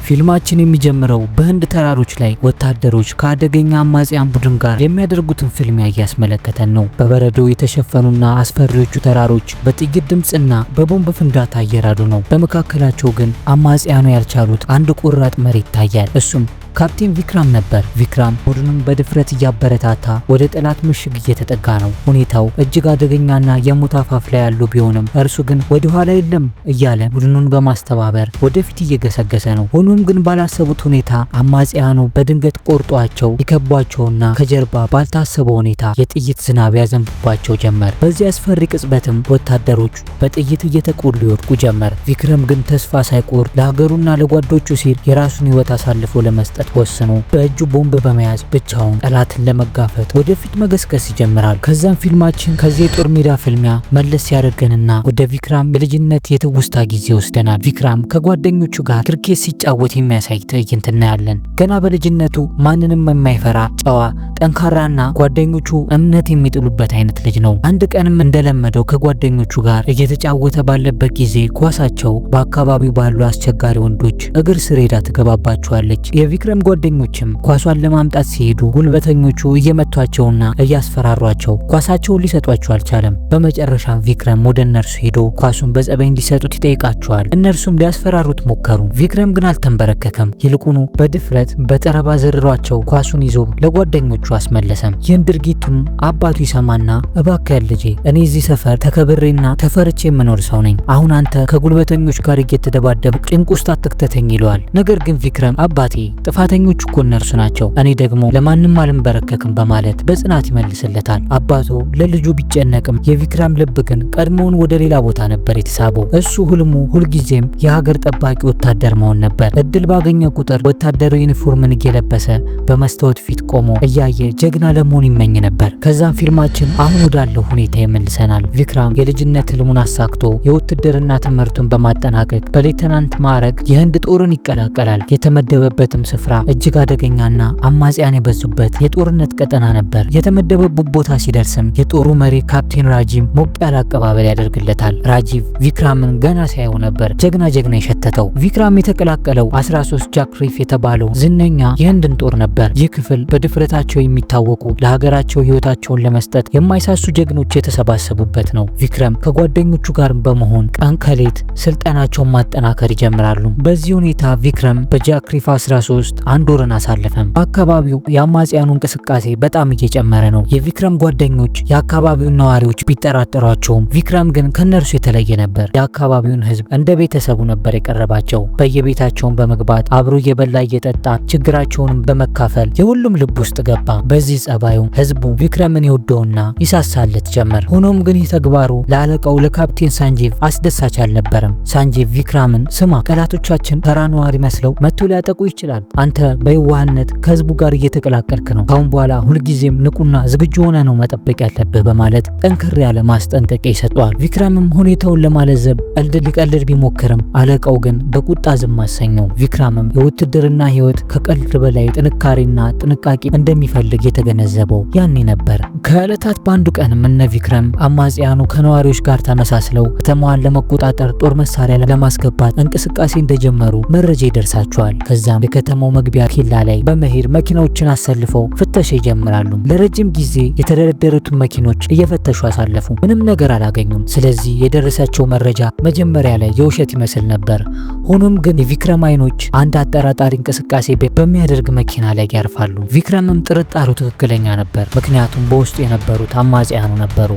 ፊልማችን የሚጀምረው በህንድ ተራሮች ላይ ወታደሮች ከአደገኛ አማጽያን ቡድን ጋር የሚያደርጉትን ፍልሚያ እያስመለከተን ነው። በበረዶ የተሸፈኑና አስፈሪዎቹ ተራሮች በጥይት ድምጽና በቦምብ ፍንዳታ እየራዱ ነው። በመካከላቸው ግን አማጽያኑ ያልቻሉት አንድ ቆራጥ መሪ ይታያል። እሱም ካፕቴን ቪክራም ነበር። ቪክራም ቡድኑን በድፍረት እያበረታታ ወደ ጠላት ምሽግ እየተጠጋ ነው። ሁኔታው እጅግ አደገኛና የሞት አፋፍ ላይ ያሉ ቢሆንም እርሱ ግን ወደ ኋላ የለም እያለ ቡድኑን በማስተባበር ወደፊት እየገሰገሰ ነው። ሆኖም ግን ባላሰቡት ሁኔታ አማጽያኑ በድንገት ቆርጧቸው ይከቧቸውና ከጀርባ ባልታሰበ ሁኔታ የጥይት ዝናብ ያዘንብባቸው ጀመር። በዚህ አስፈሪ ቅጽበትም ወታደሮቹ በጥይት እየተቆሉ ይወድቁ ጀመር። ቪክራም ግን ተስፋ ሳይቆርጥ ለሀገሩና ለጓዶቹ ሲል የራሱን ሕይወት አሳልፎ ለመስጠት ወስኖ በእጁ ቦምብ በመያዝ ብቻውን ጠላትን ለመጋፈጥ ወደፊት መገስገስ ይጀምራል። ከዛም ፊልማችን ከዚህ የጦር ሜዳ ፍልሚያ መለስ ያደርገንና ወደ ቪክራም የልጅነት የትውስታ ጊዜ ወስደናል። ቪክራም ከጓደኞቹ ጋር ክሪኬት ሲጫወት የሚያሳይ ትዕይንት እናያለን። ገና በልጅነቱ ማንንም የማይፈራ ጨዋ፣ ጠንካራና ጓደኞቹ እምነት የሚጥሉበት አይነት ልጅ ነው። አንድ ቀንም እንደለመደው ከጓደኞቹ ጋር እየተጫወተ ባለበት ጊዜ ኳሳቸው በአካባቢው ባሉ አስቸጋሪ ወንዶች እግር ስር ሄዳ ትገባባቸዋለች። የቪክራም ጓደኞችም ኳሷን ለማምጣት ሲሄዱ ጉልበተኞቹ እየመቷቸውና እያስፈራሯቸው ኳሳቸውን ሊሰጧቸው አልቻለም። በመጨረሻም ቪክራም ወደ እነርሱ ሄዶ ኳሱን በጸባይ እንዲሰጡት ይጠይቃቸዋል። እነርሱም ሊያስፈራሩት ሞከሩ። ቪክራም ግን አልተንበረከከም። ይልቁኑ በድፍረት በጠረባ ዘርሯቸው ኳሱን ይዞ ለጓደኞቹ አስመለሰም። ይህን ድርጊቱን አባቱ ይሰማና እባክህ ልጄ፣ እኔ እዚህ ሰፈር ተከብሬና ተፈርቼ የምኖር ሰው ነኝ። አሁን አንተ ከጉልበተኞች ጋር እየተደባደብክ ጭንቅ ውስጥ አትክተተኝ ይለዋል። ነገር ግን ቪክራም አባቴ ጥፋተኞቹ እኮ እነርሱ ናቸው፣ እኔ ደግሞ ለማንም አልንበረከክም በማለት በጽናት ይመልስለታል። አባቱ ለልጁ ቢጨነቅም የቪክራም ልብ ግን ቀድሞውን ወደ ሌላ ቦታ ነበር የተሳበው። እሱ ህልሙ ሁልጊዜም የሀገር ጠባቂ ወታደር መሆን ነበር። እድል ባገኘ ቁጥር ወታደራዊ ዩኒፎርምን እየለበሰ በመስታወት ፊት ቆሞ እያየ ጀግና ለመሆን ይመኝ ነበር። ከዛም ፊልማችን አሁን ወዳለው ሁኔታ ይመልሰናል። ቪክራም የልጅነት ህልሙን አሳክቶ የውትድርና ትምህርቱን በማጠናቀቅ በሌተናንት ማዕረግ የህንድ ጦርን ይቀላቀላል። የተመደበበትም ስፍራ እጅግ አደገኛና አማጽያን የበዙበት የጦርነት ቀጠና ነበር። የተመደበበት ቦታ ሲደርስም የጦሩ መሪ ካፕቴን ራጂቭ ሞቅ ያለ አቀባበል ያደርግለታል። ራጂቭ ቪክራምን ገና ሲያየው ነበር ጀግና የሸተተው። ቪክራም የተቀላቀለው 13 ጃክሪፍ የተባለው ዝነኛ የህንድን ጦር ነበር። ይህ ክፍል በድፍረታቸው የሚታወቁ ለሀገራቸው ህይወታቸውን ለመስጠት የማይሳሱ ጀግኖች የተሰባሰቡበት ነው። ቪክራም ከጓደኞቹ ጋር በመሆን ቀን ከሌት ስልጠናቸውን ማጠናከር ይጀምራሉ። በዚህ ሁኔታ ቪክራም በጃክሪፍ 13 አንድ ወርን አሳለፈም። በአካባቢው የአማጽያኑ እንቅስቃሴ በጣም እየጨመረ ነው። የቪክራም ጓደኞች የአካባቢውን ነዋሪዎች ቢጠራጠሯቸውም ቪክራም ግን ከነርሱ የተለየ ነበር። የአካባቢውን ህዝብ እንደ ቤተሰቡ ነበር የቀረባቸው። በየቤታቸውን በመግባት አብሮ እየበላ እየጠጣ ችግራቸውንም በመካፈል የሁሉም ልብ ውስጥ ገባ። በዚህ ጸባዩ ህዝቡ ቪክራምን ይወደውና ይሳሳለት ጀመር። ሆኖም ግን ይህ ተግባሩ ለአለቃው ለካፕቴን ሳንጂቭ አስደሳች አልነበረም። ሳንጂቭ ቪክራምን ስማ፣ ጠላቶቻችን ተራ ነዋሪ መስለው መጥቶ ሊያጠቁ ይችላል። አንተ በየዋህነት ከህዝቡ ጋር እየተቀላቀልክ ነው። ካሁን በኋላ ሁልጊዜም ንቁና ዝግጁ ሆነ ነው መጠበቅ ያለብህ በማለት ጠንከር ያለ ማስጠንቀቂያ ይሰጠዋል። ቪክራምም ሁኔታውን ለማለዘብ ቀልድ ሊቀልድ ቢሞክርም አለቃው ግን በቁጣ ዝም አሰኘው። ቪክራምም የውትድርና ህይወት ከቀልድ በላይ ጥንካሬና ጥንቃቄ እንደሚፈልግ የተገነዘበው ያኔ ነበር። ከዕለታት በአንዱ ቀንም እነ ቪክራም አማጽያኑ ከነዋሪዎች ጋር ተመሳስለው ከተማዋን ለመቆጣጠር ጦር መሳሪያ ለማስገባት እንቅስቃሴ እንደጀመሩ መረጃ ይደርሳቸዋል። ከዛም የከተማው መግቢያ ኬላ ላይ በመሄድ መኪናዎችን አሰልፈው ፍተሻ ይጀምራሉ። ለረጅም ጊዜ የተደረደሩትን መኪኖች እየፈተሹ አሳለፉ። ምንም ነገር አላገኙም። ስለዚህ የደረሳቸው መረጃ መጀመሪያ ላይ የውሸት ይመስል ነበር። ሆኖም ግን የቪክራም አይኖች አንድ አጠራጣሪ እንቅስቃሴ በሚያደርግ መኪና ላይ ያርፋሉ። ቪክራምም ጥርጣሬው ትክክለኛ ነበር፣ ምክንያቱም በውስጡ የነበሩት አማጽያኑ ነበሩ።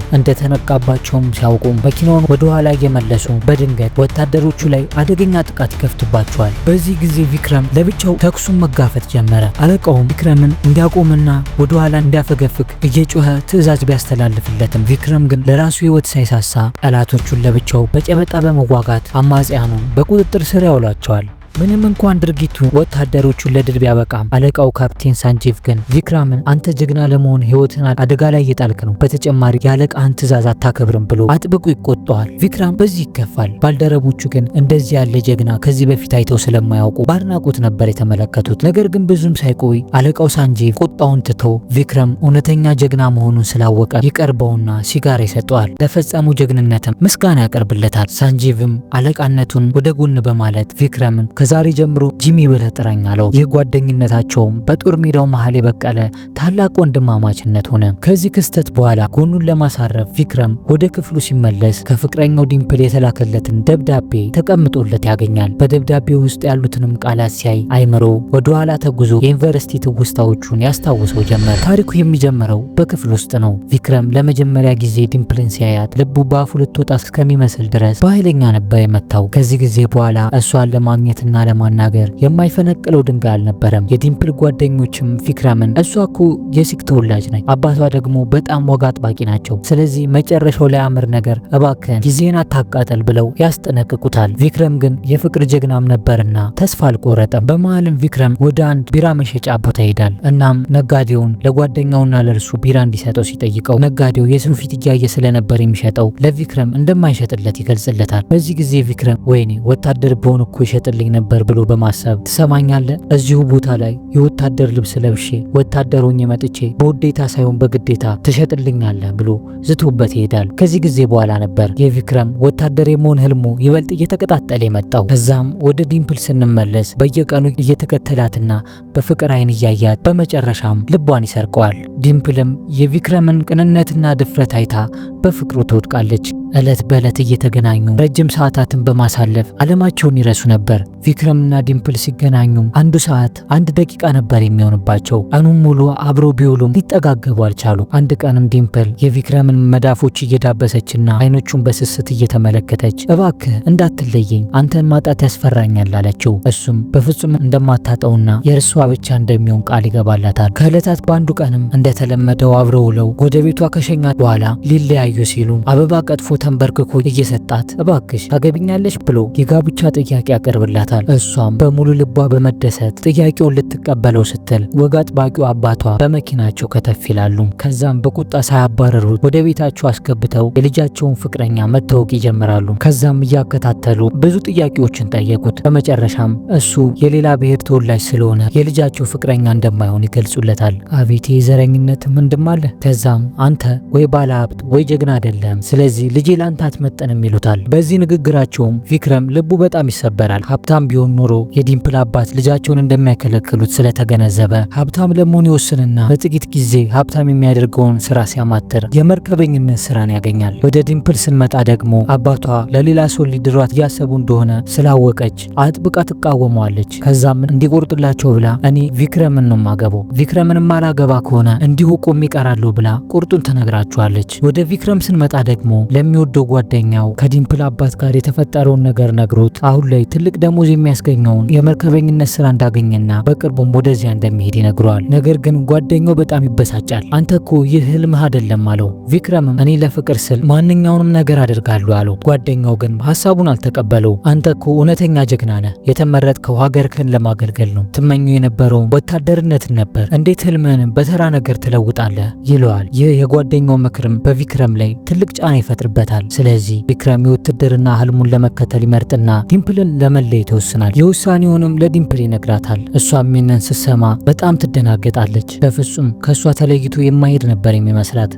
እንደተነቃባቸውም ሲያውቁ መኪናውን ወደ ኋላ እየመለሱ በድንገት ወታደሮቹ ላይ አደገኛ ጥቃት ይከፍቱባቸዋል። በዚህ ጊዜ ቪክራም ለብቻው ተኩሱን መጋፈጥ ጀመረ። አለቃውም ቪክራምን እንዲያቆምና ወደ ኋላ እንዲያፈገፍግ እየጮኸ ትዕዛዝ ቢያስተላልፍለትም ቪክራም ግን ለራሱ ህይወት ሳይሳሳ ጠላቶቹን ለብቻው በጨበጣ በመዋጋት አማጽያኑን በቁጥጥር ስር ያውላቸዋል። ምንም እንኳን ድርጊቱ ወታደሮቹን ለድል ቢያበቃም አለቃው ካፕቴን ሳንጂቭ ግን ቪክራምን አንተ ጀግና ለመሆን ህይወትን አደጋ ላይ እየጣልክ ነው፣ በተጨማሪ የአለቃህን ትዕዛዝ አታከብርም ብሎ አጥብቆ ይቆጣዋል። ቪክራም በዚህ ይከፋል። ባልደረቦቹ ግን እንደዚህ ያለ ጀግና ከዚህ በፊት አይተው ስለማያውቁ በአድናቆት ነበር የተመለከቱት። ነገር ግን ብዙም ሳይቆይ አለቃው ሳንጂቭ ቁጣውን ትቶ ቪክራም እውነተኛ ጀግና መሆኑን ስላወቀ ይቀርበውና ሲጋራ ይሰጠዋል። ለፈጸሙ ጀግንነትም ምስጋና ያቀርብለታል። ሳንጂቭም አለቃነቱን ወደ ጎን በማለት ቪክራምን ከዛሬ ጀምሮ ጂሚ ብለህ ጥራኝ አለው። ይህ ጓደኝነታቸውም በጦር ሜዳው መሃል የበቀለ ታላቅ ወንድማማችነት ሆነ። ከዚህ ክስተት በኋላ ጎኑን ለማሳረፍ ቪክረም ወደ ክፍሉ ሲመለስ ከፍቅረኛው ዲምፕል የተላከለትን ደብዳቤ ተቀምጦለት ያገኛል። በደብዳቤው ውስጥ ያሉትንም ቃላት ሲያይ አይምሮ ወደ ኋላ ተጉዞ የዩኒቨርሲቲ ትውስታዎቹን ያስታውሰው ጀመር። ታሪኩ የሚጀምረው በክፍል ውስጥ ነው። ቪክረም ለመጀመሪያ ጊዜ ዲምፕልን ሲያያት ልቡ በአፉ ልትወጣ እስከሚመስል ድረስ በኃይለኛ ነበር የመታው። ከዚህ ጊዜ በኋላ እሷን ለማግኘትና ለማናገር የማይፈነቅለው ድንጋይ አልነበረም። የዲምፕል ጓደኞችም ቪክረምን እሷ እኮ የሲክ ተወላጅ ነች፣ አባቷ ደግሞ በጣም ወግ አጥባቂ ናቸው፣ ስለዚህ መጨረሻው ላይ አምር ነገር እባክህን ጊዜን አታቃጠል ብለው ያስጠነቅቁታል። ቪክረም ግን የፍቅር ጀግናም ነበርና ተስፋ አልቆረጠም። በመሃልም ቪክረም ወደ አንድ ቢራ መሸጫ ቦታ ይሄዳል። እናም ነጋዴውን ለጓደኛውና ለእርሱ ቢራ እንዲሰጠው ሲጠይቀው ነጋዴው የሰው ፊት እያየ ስለነበር የሚሸጠው ለቪክረም እንደማይሸጥለት ይገልጽለታል። በዚህ ጊዜ ቪክረም ወይኔ ወታደር በሆን እኮ ይሸጥልኝ ነበር ብሎ በማሰብ ትሰማኛለህ፣ እዚሁ ቦታ ላይ የወታደር ልብስ ለብሼ ወታደር ሆኜ መጥቼ በውዴታ ሳይሆን በግዴታ ትሸጥልኛለህ ብሎ ዝቶበት ይሄዳል። ከዚህ ጊዜ በኋላ ነበር የቪክረም ወታደር የመሆን ህልሙ ይበልጥ እየተቀጣጠለ የመጣው። ከዛም ወደ ዲምፕል ስንመለስ በየቀኑ እየተከተላትና በፍቅር አይን እያያት በመጨረሻም ልቧን ይሰርቀዋል። ዲምፕልም የቪክረምን ቅንነትና ድፍረት አይታ በፍቅሩ ትወድቃለች። እለት በእለት እየተገናኙ ረጅም ሰዓታትን በማሳለፍ ዓለማቸውን ይረሱ ነበር። ቪክረምና ዲምፕል ሲገናኙም አንዱ ሰዓት አንድ ደቂቃ ነበር የሚሆንባቸው። ቀኑን ሙሉ አብረው ቢውሉም ሊጠጋገቡ አልቻሉ። አንድ ቀንም ዲምፕል የቪክረምን መዳፎች እየዳበሰችና አይኖቹን በስስት እየተመለከተች እባክህ እንዳትለየኝ፣ አንተን ማጣት ያስፈራኛል አለችው። እሱም በፍጹም እንደማታጠውና የእርሷ ብቻ እንደሚሆን ቃል ይገባላታል። ከዕለታት በአንዱ ቀንም እንደተለመደው አብረው ውለው ወደ ቤቷ ከሸኛት በኋላ ሊለያዩ ሲሉ አበባ ቀጥፎ ተንበርክኮ እየሰጣት እባክሽ ታገቢኛለሽ ብሎ የጋብቻ ጥያቄ ያቀርብላታል። እሷም በሙሉ ልቧ በመደሰት ጥያቄውን ልትቀበለው ስትል ወግ አጥባቂው አባቷ በመኪናቸው ከተፍ ይላሉ። ከዛም በቁጣ ሳያባረሩት ወደ ቤታቸው አስገብተው የልጃቸውን ፍቅረኛ መተዋወቅ ይጀምራሉ። ከዛም እያከታተሉ ብዙ ጥያቄዎችን ጠየቁት። በመጨረሻም እሱ የሌላ ብሔር ተወላጅ ስለሆነ የልጃቸው ፍቅረኛ እንደማይሆን ይገልጹለታል። አቤት የዘረኝነት ምንድም አለ። ከዛም አንተ ወይ ባለ ሀብት ወይ ጀግና አይደለም፣ ስለዚህ ልጄ ላንተ አትመጥንም ይሉታል። በዚህ ንግግራቸውም ቪክረም ልቡ በጣም ይሰበራል። ሀብታም ቢሆን ኖሮ የዲምፕል አባት ልጃቸውን እንደማይከለክሉት ስለተገነዘበ ሀብታም ለመሆን ይወስንና በጥቂት ጊዜ ሀብታም የሚያደርገውን ስራ ሲያማትር የመርከበኝነት ስራን ያገኛል። ወደ ዲምፕል ስንመጣ ደግሞ አባቷ ለሌላ ሰው ሊድሯት እያሰቡ እንደሆነ ስላወቀች አጥብቃ ትቃወመዋለች። ከዛም እንዲቆርጥላቸው ብላ እኔ ቪክረምን ነው ማገባው፣ ቪክረምን ማላገባ ከሆነ እንዲሁ ቆሜ እቀራለሁ ብላ ቁርጡን ትነግራቸዋለች። ወደ ቪክረም ስንመጣ ደግሞ ለሚወደው ጓደኛው ከዲምፕል አባት ጋር የተፈጠረውን ነገር ነግሮት አሁን ላይ ትልቅ ደሞዝ የሚያስገኘውን የመርከበኝነት ስራ እንዳገኘና በቅርቡም ወደዚያ እንደሚሄድ ይነግረዋል። ነገር ግን ጓደኛው በጣም ይበሳጫል። አንተ እኮ ይህ ህልምህ አይደለም አለው። ቪክረምም እኔ ለፍቅር ስል ማንኛውንም ነገር አደርጋለሁ አለው። ጓደኛው ግን ሀሳቡን አልተቀበለው። አንተ እኮ እውነተኛ ጀግና ነህ፣ የተመረጥከው ሀገርህን ለማገልገል ነው፣ ትመኘው የነበረው ወታደርነትን ነበር፣ እንዴት ህልምህን በተራ ነገር ትለውጣለህ ይለዋል። ይህ የጓደኛው ምክርም በቪክረም ላይ ትልቅ ጫና ይፈጥርበታል። ስለዚህ ቪክረም የውትድርና ህልሙን ለመከተል ይመርጥና ዲምፕልን ለመለየት ይወስናል። የውሳኔውንም ለዲምፕል ይነግራታል። እሷም ይህንን ስትሰማ በጣም ትደናገጣለች። በፍጹም ከእሷ ተለይቶ የማይሄድ ነበር የሚመስላት።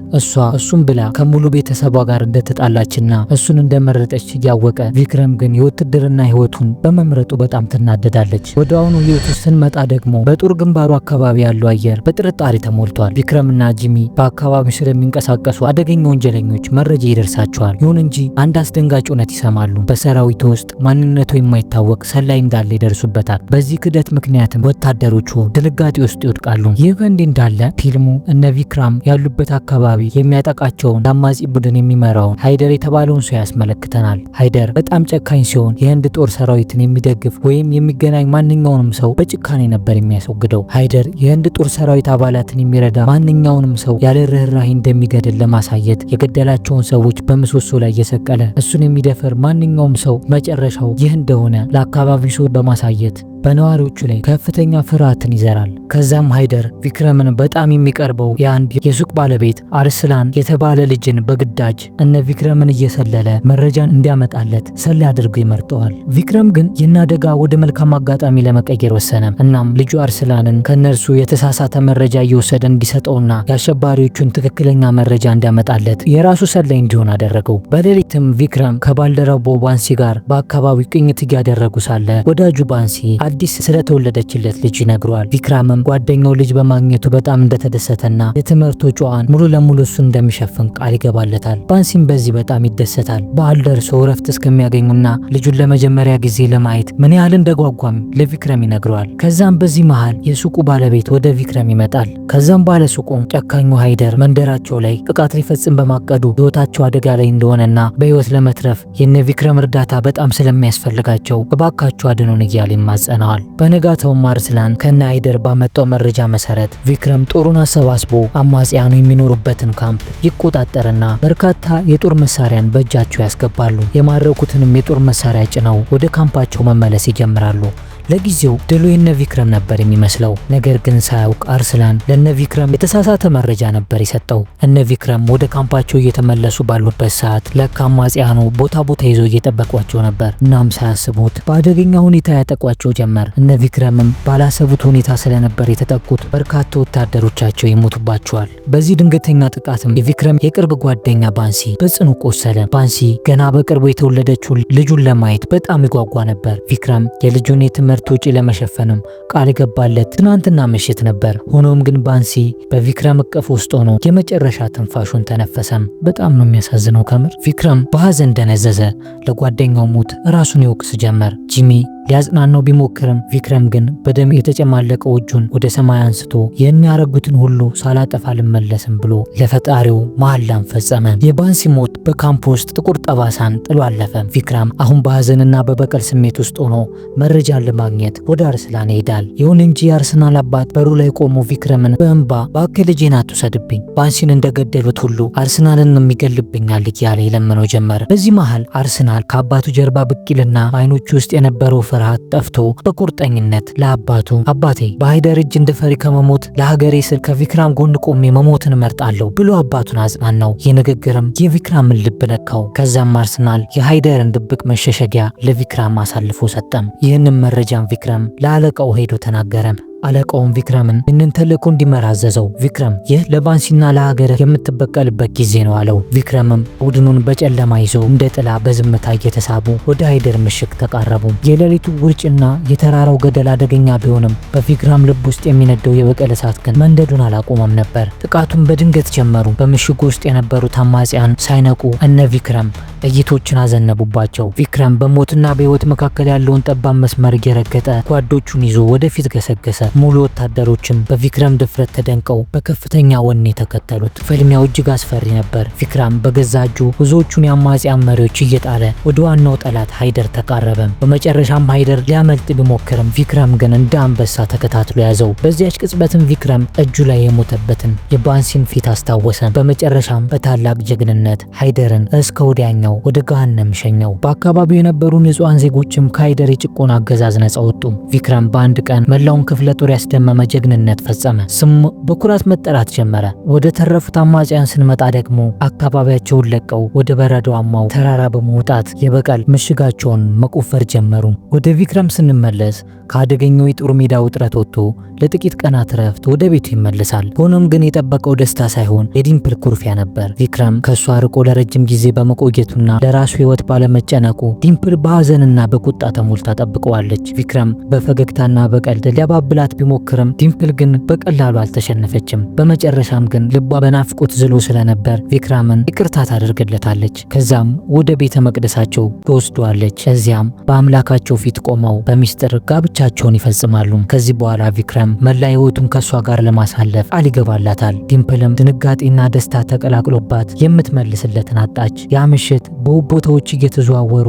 እሱም ብላ ከሙሉ ቤተሰቧ ጋር እንደተጣላችና እሱን እንደመረጠች እያወቀ ቪክረም ግን የውትድርና ህይወቱን በመምረጡ በጣም ትናደዳለች። ወደ አሁኑ ህይወቱ ስንመጣ ደግሞ በጦር ግንባሩ አካባቢ ያለው አየር በጥርጣሬ ተሞልቷል። ቪክረምና ጂሚ በአካባቢው ስለሚንቀሳቀሱ አደገኛ ወንጀለኞች መረጃ ይደርሳቸዋል። ይሁን እንጂ አንድ አስደንጋጭ እውነት ይሰማሉ። በሰራዊቱ ውስጥ ማንነቱ የማይታወቅ ሰላይ እንዳለ ይደርሱበታል። በዚህ ክደት ምክንያትም ወታደሮቹ ድንጋጤ ውስጥ ይወድቃሉ። ይህ በእንዲህ እንዳለ ፊልሙ እነ ቪክራም ያሉበት አካባቢ የሚያጠቃቸውን አማጺ ቡድን የሚመራውን ሃይደር የተባለውን ሰው ያስመለክተናል። ሃይደር በጣም ጨካኝ ሲሆን የህንድ ጦር ሰራዊትን የሚደግፍ ወይም የሚገናኝ ማንኛውንም ሰው በጭካኔ ነበር የሚያስወግደው። ሃይደር የህንድ ጦር ሰራዊት አባላትን የሚረዳ ማንኛውንም ሰው ያለ ርህራሄ እንደሚገድል ለማሳየት የገደላቸውን ሰዎች በምሰሶ ላይ እየሰቀለ እሱን የሚደፈር ማንኛውም ሰው መጨረሻው ይህ እንደሆነ ለአካባቢው ሰው በማሳየት በነዋሪዎቹ ላይ ከፍተኛ ፍርሃትን ይዘራል። ከዛም ሃይደር ቪክረምን በጣም የሚቀርበው የአንድ የሱቅ ባለቤት አርስላን የተባለ ልጅን በግዳጅ እነ ቪክረምን እየሰለለ መረጃን እንዲያመጣለት ሰላይ አድርጎ ይመርጠዋል። ቪክረም ግን ይህን አደጋ ወደ መልካም አጋጣሚ ለመቀየር ወሰነ። እናም ልጁ አርስላንን ከነርሱ የተሳሳተ መረጃ እየወሰደ እንዲሰጠውና የአሸባሪዎቹን ትክክለኛ መረጃ እንዲያመጣለት የራሱ ሰላይ እንዲሆን አደረገው። በሌሊትም ቪክረም ከባልደረባው ባንሲ ጋር በአካባቢው ቅኝት እያደረጉ ሳለ ወዳጁ ባንሲ አዲስ ስለተወለደችለት ልጅ ይነግረዋል። ቪክረምም ጓደኛው ልጅ በማግኘቱ በጣም እንደተደሰተና የትምህርት ወጪዋን ሙሉ ለሙሉ እሱ እንደሚሸፍን ቃል ይገባለታል። ባንሲም በዚህ በጣም ይደሰታል። በዓል ደርሶ እረፍት እስከሚያገኙና ልጁን ለመጀመሪያ ጊዜ ለማየት ምን ያህል እንደጓጓም ለቪክረም ይነግረዋል። ከዛም በዚህ መሃል የሱቁ ባለቤት ወደ ቪክረም ይመጣል። ከዛም ባለ ሱቁም ጨካኙ ሃይደር መንደራቸው ላይ ጥቃት ሊፈጽም በማቀዱ ህይወታቸው አደጋ ላይ እንደሆነና በህይወት ለመትረፍ የነ ቪክረም እርዳታ በጣም ስለሚያስፈልጋቸው እባካቸው አድኑን እያለ ይማጸነዋል። በነጋታውም አርስላን ከነ ሃይደር ባመጣው መረጃ መሰረት ቪክረም ጦሩን አሰባስቦ አማጽያኑ የሚኖሩበትን ካምፕ ይቆጣጠርና በርካታ የጦር መሳሪያን በእጃቸው ያስገባሉ። የማረኩትንም የጦር መሳሪያ ጭነው ወደ ካምፓቸው መመለስ ይጀምራሉ። ለጊዜው ድሉ የነ ቪክረም ነበር የሚመስለው። ነገር ግን ሳያውቅ አርስላን ለነ ቪክረም የተሳሳተ መረጃ ነበር የሰጠው። እነ ቪክረም ወደ ካምፓቸው እየተመለሱ ባሉበት ሰዓት ለካ አማጽያኑ ቦታ ይዘው እየጠበቋቸው ነበር። እናም ሳያስቡት በአደገኛ ሁኔታ ያጠቋቸው ጀመር። እነ ቪክረምም ባላሰቡት ሁኔታ ስለነበር የተጠቁት በርካታ ወታደሮቻቸው ይሞቱባቸዋል። በዚህ ድንገተኛ ጥቃትም የቪክረም የቅርብ ጓደኛ ባንሲ በጽኑ ቆሰለ። ባንሲ ገና በቅርቡ የተወለደችው ልጁን ለማየት በጣም ይጓጓ ነበር። ቪክረም የልጁን የትምህርት ወጪ ለመሸፈንም ቃል ገባለት ትናንትና ምሽት ነበር። ሆኖም ግን ባንሲ በቪክረም እቅፍ ውስጥ ሆኖ የመጨረሻ ትንፋሹን ተነፈሰም። በጣም ነው የሚያሳዝነው ከምር። ቪክረም በሐዘን ደነዘዘ። ለጓደኛው ሞት ራሱን ይወቅስ ጀመር። ጂሚ ሊያጽናናው ቢሞክርም ቪክረም ግን በደም የተጨማለቀው እጁን ወደ ሰማይ አንስቶ የሚያረጉትን ሁሉ ሳላጠፋ አልመለስም ብሎ ለፈጣሪው መሐላን ፈጸመ። የባንሲ ሞት በካምፕ ውስጥ ጥቁር ጠባሳን ጥሎ አለፈ። ቪክረም አሁን በሐዘንና በበቀል ስሜት ውስጥ ሆኖ መረጃን ለማግኘት ወደ አርስላን ይሄዳል። ይሁን እንጂ የአርስላን አባት በሩ ላይ ቆሞ ቪክረምን በእንባ እባክህ ልጄን አትውሰድብኝ፣ ባንሲን እንደገደሉት ሁሉ አርስናልን የሚገልብኛል እያለ ይለምነው ጀመረ። በዚህ መሃል አርስናል ከአባቱ ጀርባ ብቅ ይልና አይኖቹ ውስጥ የነበረው ፍርሃት ጠፍቶ በቁርጠኝነት ለአባቱ አባቴ በሃይደር እጅ እንድፈሪ ከመሞት ለሀገሬ ስል ከቪክራም ጎን ቆሜ መሞትን እመርጣለሁ ብሎ አባቱን አጽናናው። ይህ ንግግርም የቪክራምን ልብ ነካው። ከዛም አርስናል የሃይደርን ድብቅ መሸሸጊያ ለቪክራም አሳልፎ ሰጠም። ይህንን መረጃም ቪክራም ለአለቃው ሄዶ ተናገረ። አለቃውን ቪክረምን እንን ተልእኮ እንዲመራ አዘዘው። ቪክረም ይህ ለባንሲና ለሀገር የምትበቀልበት ጊዜ ነው አለው። ቪክረምም ቡድኑን በጨለማ ይዞ እንደ ጥላ በዝምታ እየተሳቡ ወደ ሃይደር ምሽግ ተቃረቡ። የሌሊቱ ውርጭና የተራራው ገደል አደገኛ ቢሆንም በቪክረም ልብ ውስጥ የሚነደው የበቀል እሳት ግን መንደዱን አላቆመም ነበር። ጥቃቱን በድንገት ጀመሩ። በምሽጉ ውስጥ የነበሩት አማጽያን ሳይነቁ እነ ቪክረም ጥይቶችን አዘነቡባቸው። ቪክረም በሞትና በህይወት መካከል ያለውን ጠባብ መስመር እየረገጠ ጓዶቹን ይዞ ወደፊት ገሰገሰ። ሙሉ ወታደሮችም በቪክረም ድፍረት ተደንቀው በከፍተኛ ወኔ ተከተሉት። ፍልሚያው እጅግ አስፈሪ ነበር። ቪክረም በገዛ እጁ ብዙዎቹን የአማጽያን መሪዎች እየጣለ ወደ ዋናው ጠላት ሃይደር ተቃረበ። በመጨረሻም ሃይደር ሊያመልጥ ቢሞክርም ቪክረም ግን እንደ አንበሳ ተከታትሎ ያዘው። በዚያች ቅጽበትም ቪክረም እጁ ላይ የሞተበትን የባንሲን ፊት አስታወሰ። በመጨረሻም በታላቅ ጀግንነት ሃይደርን እስከ ወዲያኛው ወደ ገሃነም ሸኘው። በአካባቢው የነበሩ ንጹሃን ዜጎችም ከሃይደር የጭቆና አገዛዝ ነጻ ወጡ። ቪክረም በአንድ ቀን መላውን ክፍለ ጦር ያስደመመ ጀግንነት ፈጸመ። ስሙ በኩራት መጠራት ጀመረ። ወደ ተረፉት አማጽያን ስንመጣ ደግሞ አካባቢያቸውን ለቀው ወደ በረዶማው ተራራ በመውጣት የበቀል ምሽጋቸውን መቆፈር ጀመሩ። ወደ ቪክረም ስንመለስ ከአደገኛው የጦር ሜዳ ውጥረት ወጥቶ ለጥቂት ቀናት ረፍት ወደ ቤቱ ይመለሳል። ሆኖም ግን የጠበቀው ደስታ ሳይሆን የዲምፕል ኩርፊያ ነበር። ቪክረም ከሷ ርቆ ለረጅም ጊዜ በመቆየቱና ለራሱ ህይወት ባለመጨነቁ ዲምፕል በሐዘንና በቁጣ ተሞልታ ጠብቀዋለች። ቪክረም በፈገግታና በቀልድ ሊያባብላት ቢሞክርም ዲምፕል ግን በቀላሉ አልተሸነፈችም። በመጨረሻም ግን ልቧ በናፍቆት ዝሎ ስለነበር ቪክረምን ይቅርታ ታደርግለታለች። ከዛም ወደ ቤተ መቅደሳቸው ትወስደዋለች። እዚያም በአምላካቸው ፊት ቆመው በሚስጥር ጋብቻቸውን ይፈጽማሉ። ከዚህ በኋላ ቪክረም መላ ህይወቱን ከሷ ጋር ለማሳለፍ ቃል ይገባላታል። ዲምፕልም ድንጋጤና ደስታ ተቀላቅሎባት የምትመልስለትን አጣች። ያ ምሽት በውብ ቦታዎች እየተዘዋወሩ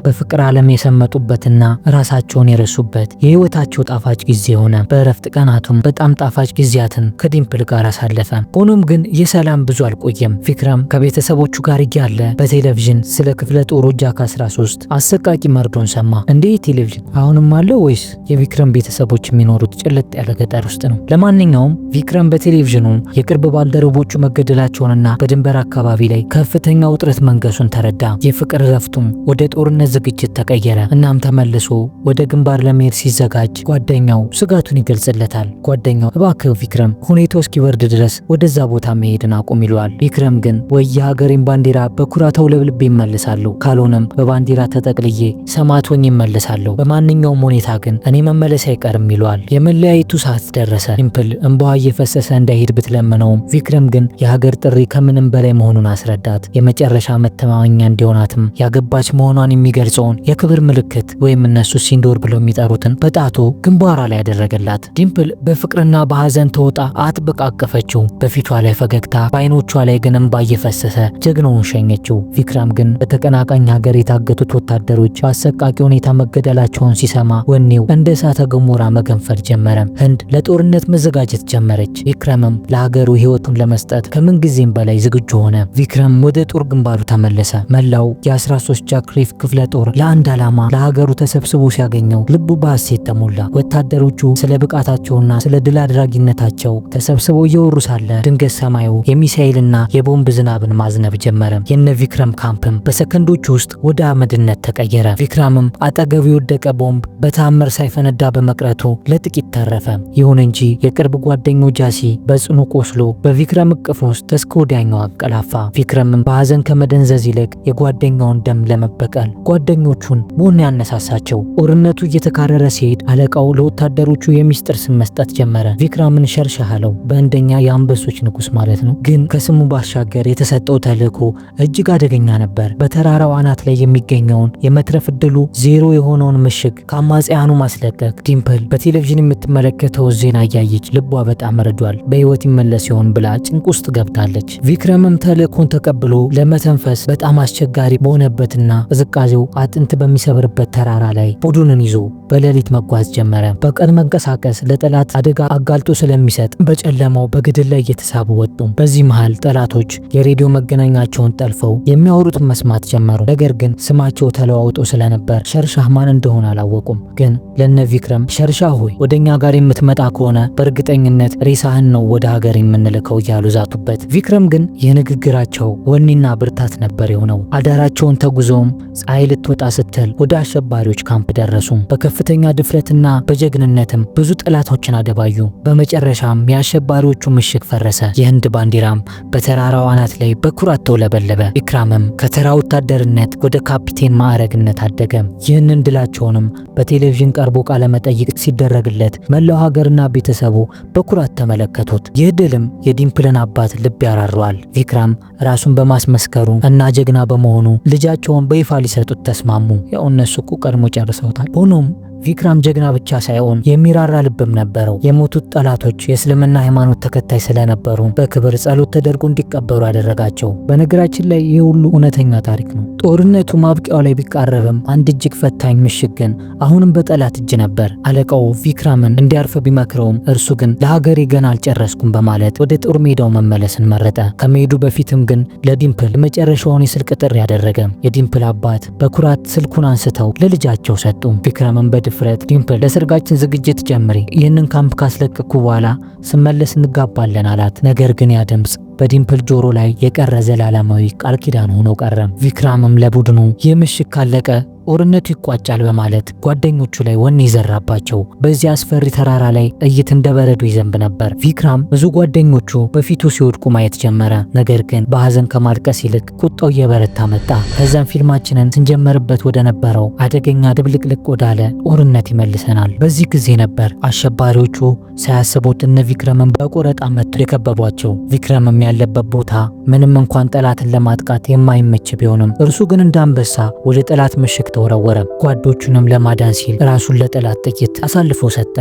በፍቅር ዓለም የሰመጡበትና ራሳቸውን የረሱበት የህይወታቸው ጣፋጭ ጊዜ ጊዜ ሆነ። በእረፍት ቀናቱም በጣም ጣፋጭ ጊዜያትን ከዲምፕል ጋር አሳለፈ። ሆኖም ግን የሰላም ብዙ አልቆየም። ቪክረም ከቤተሰቦቹ ጋር እያለ በቴሌቪዥን ስለ ክፍለ ጦሩ ጃክ 13 አሰቃቂ መርዶን ሰማ። እንዴ ቴሌቪዥን አሁንም አለ ወይስ የቪክረም ቤተሰቦች የሚኖሩት ጭልጥ ያለ ገጠር ውስጥ ነው? ለማንኛውም ቪክረም በቴሌቪዥኑ የቅርብ ባልደረቦቹ መገደላቸውንና በድንበር አካባቢ ላይ ከፍተኛ ውጥረት መንገሱን ተረዳ። የፍቅር ረፍቱም ወደ ጦርነት ዝግጅት ተቀየረ። እናም ተመልሶ ወደ ግንባር ለመሄድ ሲዘጋጅ ጓደኛው ስጋቱን ይገልጽለታል። ጓደኛው እባክህ ቪክረም ሁኔታው እስኪወርድ ድረስ ወደዛ ቦታ መሄድን አቁም ይለዋል። ቪክረም ግን ወይ የሀገሬን ባንዲራ በኩራት አውለብልቤ እመልሳለሁ፣ ካልሆነም በባንዲራ ተጠቅልዬ ሰማዕት ሆኜ እመልሳለሁ፣ በማንኛውም ሁኔታ ግን እኔ መመለስ አይቀርም ይለዋል። የመለያየቱ ሰዓት ደረሰ። ዲምፕል እንባዋ እየፈሰሰ እንዳይሄድ ብትለምነውም ቪክረም ግን የሀገር ጥሪ ከምንም በላይ መሆኑን አስረዳት። የመጨረሻ መተማመኛ እንዲሆናትም ያገባች መሆኗን የሚገልጸውን የክብር ምልክት ወይም እነሱ ሲንዶር ብለው የሚጠሩትን በጣቱ ግንባሯ ላይ ያደረገላት። ዲምፕል በፍቅርና በሐዘን ተውጣ አጥብቃ አቀፈችው። በፊቷ ላይ ፈገግታ፣ በአይኖቿ ላይ ግን እንባ እየፈሰሰ ጀግናውን ሸኘችው። ቪክረም ግን በተቀናቃኝ ሀገር የታገቱት ወታደሮች በአሰቃቂ ሁኔታ መገደላቸውን ሲሰማ ወኔው እንደ እሳተ ገሞራ መገንፈል ጀመረ። ህንድ ለጦርነት መዘጋጀት ጀመረች። ቪክረምም ለሀገሩ ህይወቱን ለመስጠት ከምንጊዜም በላይ ዝግጁ ሆነ። ቪክረም ወደ ጦር ግንባሩ ተመለሰ። መላው የ13 ጃክ ሪፍ ክፍለ ጦር ለአንድ ዓላማ ለሀገሩ ተሰብስቦ ሲያገኘው ልቡ በሐሴት ተሞላ። ወታደሮቹ ስለ ብቃታቸውና ስለ ድል አድራጊነታቸው ተሰብስበው እየወሩ ሳለ ድንገት ሰማዩ የሚሳኤልና የቦምብ ዝናብን ማዝነብ ጀመረ። የነ ቪክረም ካምፕም በሰከንዶች ውስጥ ወደ አመድነት ተቀየረ። ቪክረምም አጠገቡ የወደቀ ቦምብ በተአምር ሳይፈነዳ በመቅረቱ ለጥቂት ተረፈ። ይሁን እንጂ የቅርብ ጓደኛው ጃሲ በጽኑ ቆስሎ በቪክረም እቅፍ ውስጥ እስከ ወዲያኛው አቀላፋ። ቪክረምም በሐዘን ከመደንዘዝ ይልቅ የጓደኛውን ደም ለመበቀል ጓደኞቹን መሆን ያነሳሳቸው። ጦርነቱ እየተካረረ ሲሄድ አለቃው ለወታደሮቹ የሚስጥር ስም መስጠት ጀመረ። ቪክረምን ሸርሻህ አለው። በእንደኛ የአንበሶች ንጉስ ማለት ነው። ግን ከስሙ ባሻገር የተሰጠው ተልእኮ እጅግ አደገኛ ነበር። በተራራው አናት ላይ የሚገኘውን የመትረፍ እድሉ ዜሮ የሆነውን ምሽግ ከአማጽያኑ ማስለቀቅ። ዲምፕል በቴሌቪዥን የምትመለከተው ዜና እያየች ልቧ በጣም ረዷል። በህይወት ይመለስ ይሆን ብላ ጭንቅ ውስጥ ገብታለች። ቪክረምም ተልእኮን ተቀብሎ ለመተንፈስ በጣም አስቸጋሪ በሆነበትና ቅዝቃዜው አጥንት በሚሰብርበት ተራራ ላይ ቡድንን ይዞ በሌሊት መጓዝ ጀመረ። በቀን መንቀሳቀስ ለጠላት አደጋ አጋልጦ ስለሚሰጥ በጨለማው በግድል ላይ እየተሳቡ ወጡ። በዚህ መሃል ጠላቶች የሬዲዮ መገናኛቸውን ጠልፈው የሚያወሩትን መስማት ጀመሩ። ነገር ግን ስማቸው ተለዋውጦ ስለነበር ሸርሻህ ማን እንደሆነ አላወቁም። ግን ለነ ቪክረም ሸርሻህ ሆይ ወደኛ ጋር የምትመጣ ከሆነ በእርግጠኝነት ሬሳህን ነው ወደ ሀገር የምንልከው እያሉ ዛቱበት። ቪክረም ግን የንግግራቸው ወኔና ብርታት ነበር የሆነው። አዳራቸውን ተጉዘውም ፀሐይ ልትወጣ ስትል ወደ አሸባሪዎች ካምፕ ደረሱ። በከፍተኛ ድፍረትና በጀግንነትም ብዙ ጠላቶችን አደባዩ። በመጨረሻም የአሸባሪዎቹ ምሽግ ፈረሰ። የህንድ ባንዲራም በተራራው አናት ላይ በኩራት ተውለበለበ። ቪክረምም ከተራ ወታደርነት ወደ ካፒቴን ማዕረግነት አደገ። ይህንን ድላቸውንም በቴሌቪዥን ቀርቦ ቃለ መጠይቅ ሲደረግለት መላው ሀገርና ቤተሰቡ በኩራት ተመለከቱት። ይህ ድልም የዲምፕልን አባት ልብ ያራረዋል። ቪክረም ራሱን በማስመስከሩ እና ጀግና በመሆኑ ልጃቸውን በይፋ ሊሰጡት ተስማሙ። ያው እነሱ እኮ ቀድሞ ጨርሰውታል። ሆኖም ቪክረም ጀግና ብቻ ሳይሆን የሚራራ ልብም ነበረው። የሞቱት ጠላቶች የእስልምና ሃይማኖት ተከታይ ስለነበሩ በክብር ጸሎት ተደርጎ እንዲቀበሩ አደረጋቸው። በነገራችን ላይ ይህ ሁሉ እውነተኛ ታሪክ ነው። ጦርነቱ ማብቂያው ላይ ቢቃረብም አንድ እጅግ ፈታኝ ምሽግ ግን አሁንም በጠላት እጅ ነበር። አለቃው ቪክረምን እንዲያርፍ ቢመክረውም እርሱ ግን ለሀገሬ ገና አልጨረስኩም በማለት ወደ ጦር ሜዳው መመለስን መረጠ። ከመሄዱ በፊትም ግን ለዲምፕል መጨረሻውን የስልክ ጥሪ ያደረገ። የዲምፕል አባት በኩራት ስልኩን አንስተው ለልጃቸው ሰጡ። ቪክረምን ድፍረት ዲምፕል ለሰርጋችን ዝግጅት ጀምሪ፣ ይህንን ካምፕ ካስለቀኩ በኋላ ስመለስ እንጋባለን አላት። ነገር ግን ያ ድምጽ በዲምፕል ጆሮ ላይ የቀረ ዘላለማዊ ቃል ኪዳን ሆኖ ቀረ። ቪክረምም ለቡድኑ ይህ ምሽግ ካለቀ ጦርነቱ ይቋጫል በማለት ጓደኞቹ ላይ ወኔ ይዘራባቸው። በዚህ አስፈሪ ተራራ ላይ ጥይት እንደ በረዶ ይዘንብ ነበር። ቪክረም ብዙ ጓደኞቹ በፊቱ ሲወድቁ ማየት ጀመረ። ነገር ግን በሐዘን ከማልቀስ ይልቅ ቁጣው እየበረታ መጣ። ከዛም ፊልማችንን ስንጀመርበት ወደ ነበረው አደገኛ ድብልቅልቅ ወዳለ ጦርነት ይመልሰናል። በዚህ ጊዜ ነበር አሸባሪዎቹ ሳያስቡት እነ ቪክረምን በቆረጣ መጥተው የከበቧቸው። ቪክረምም ያለበት ቦታ ምንም እንኳን ጠላትን ለማጥቃት የማይመች ቢሆንም እርሱ ግን እንዳንበሳ ወደ ጠላት ምሽግ ተወረወረ። ጓዶቹንም ለማዳን ሲል ራሱን ለጠላት ጥይት አሳልፎ ሰጠ።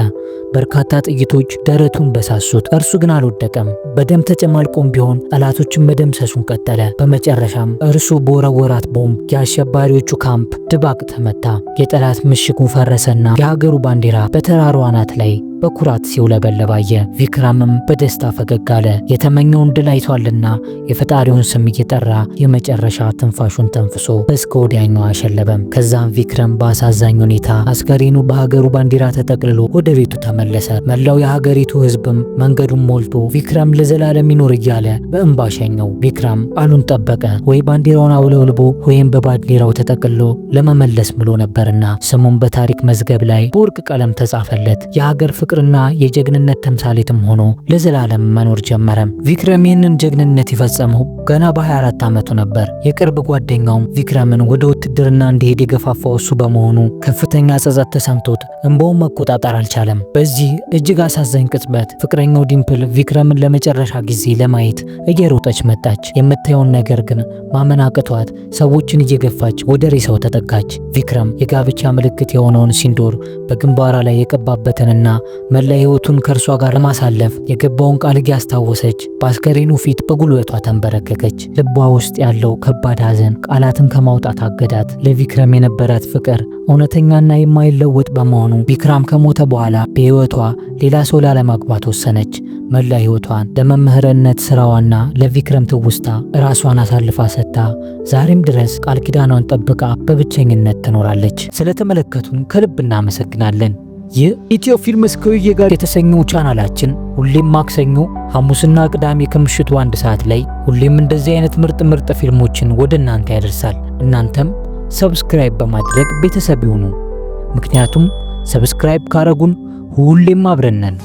በርካታ ጥይቶች ደረቱን በሳሱት። እርሱ ግን አልወደቀም። በደም ተጨማልቆም ቢሆን ጠላቶችን መደምሰሱን ቀጠለ። በመጨረሻም እርሱ በወረወራት ቦምብ የአሸባሪዎቹ ካምፕ ድባቅ ተመታ። የጠላት ምሽጉ ፈረሰና የሀገሩ ባንዲራ በተራራው አናት ላይ በኩራት ሲውለበለብ አየ። ቪክረምም በደስታ ፈገግ አለ። የተመኘውን ድል አይቷልና የፈጣሪውን ስም እየጠራ የመጨረሻ ትንፋሹን ተንፍሶ እስከ ወዲያኛው አሸለበም። ከዛም ቪክረም በአሳዛኝ ሁኔታ አስከሬኑ በሀገሩ ባንዲራ ተጠቅልሎ ወደ ቤቱ ተመለሰ። መላው የሀገሪቱ ህዝብም መንገዱን ሞልቶ ቪክረም ለዘላለም ይኖር እያለ በእንባ ሸኘው። ቪክረም ቃሉን ጠበቀ። ወይ ባንዲራውን አውለብልቦ ወይም በባንዲራው ተጠቅልሎ ለመመለስ ብሎ ነበርና ስሙም በታሪክ መዝገብ ላይ በወርቅ ቀለም ተጻፈለት። የሀገር ፍቅርና የጀግንነት ተምሳሌትም ሆኖ ለዘላለም መኖር ጀመረም። ቪክረም ይህንን ጀግንነት የፈጸመው ገና በ24 ዓመቱ ነበር። የቅርብ ጓደኛውም ቪክረምን ወደ ውትድርና እንዲሄድ የገፋፋው እሱ በመሆኑ ከፍተኛ ጸጸት ተሰምቶት እንባውን መቆጣጠር አልቻለም። በዚህ እጅግ አሳዛኝ ቅጽበት ፍቅረኛው ዲምፕል ቪክረምን ለመጨረሻ ጊዜ ለማየት እየሮጠች መጣች። የምታየውን ነገር ግን ማመን አቅቷት ሰዎችን እየገፋች ወደ ሬሳው ተጠጋች። ቪክረም የጋብቻ ምልክት የሆነውን ሲንዶር በግንባሯ ላይ የቀባበትንና መላ ህይወቱን ከእርሷ ጋር ለማሳለፍ የገባውን ቃል እያስታወሰች በአስከሬኑ ፊት በጉልበቷ ተንበረከከች። ልቧ ውስጥ ያለው ከባድ ሐዘን ቃላትን ከማውጣት አገዳት። ለቪክረም የነበራት ፍቅር እውነተኛና የማይለወጥ በመሆኑ ቪክረም ከሞተ በኋላ በህይወቷ ሌላ ሰው ላለማግባት ወሰነች። መላ ህይወቷን ለመምህርነት ስራዋና ለቪክረም ትውስታ ራሷን አሳልፋ ሰጥታ ዛሬም ድረስ ቃል ኪዳኗን ጠብቃ በብቸኝነት ትኖራለች። ስለተመለከቱን ከልብ እናመሰግናለን። ይህ ኢትዮ ፊልምስ ከውዬ ጋር የተሰኘው ቻናላችን ሁሌም ማክሰኞ፣ ሐሙስና ቅዳሜ ከምሽቱ 1 ሰዓት ላይ ሁሌም እንደዚህ አይነት ምርጥ ፊልሞችን ወደ እናንተ ያደርሳል። እናንተም ሰብስክራይብ በማድረግ ቤተሰብ ይሁኑ። ምክንያቱም ሰብስክራይብ ካረጉን ሁሌም አብረን ነን።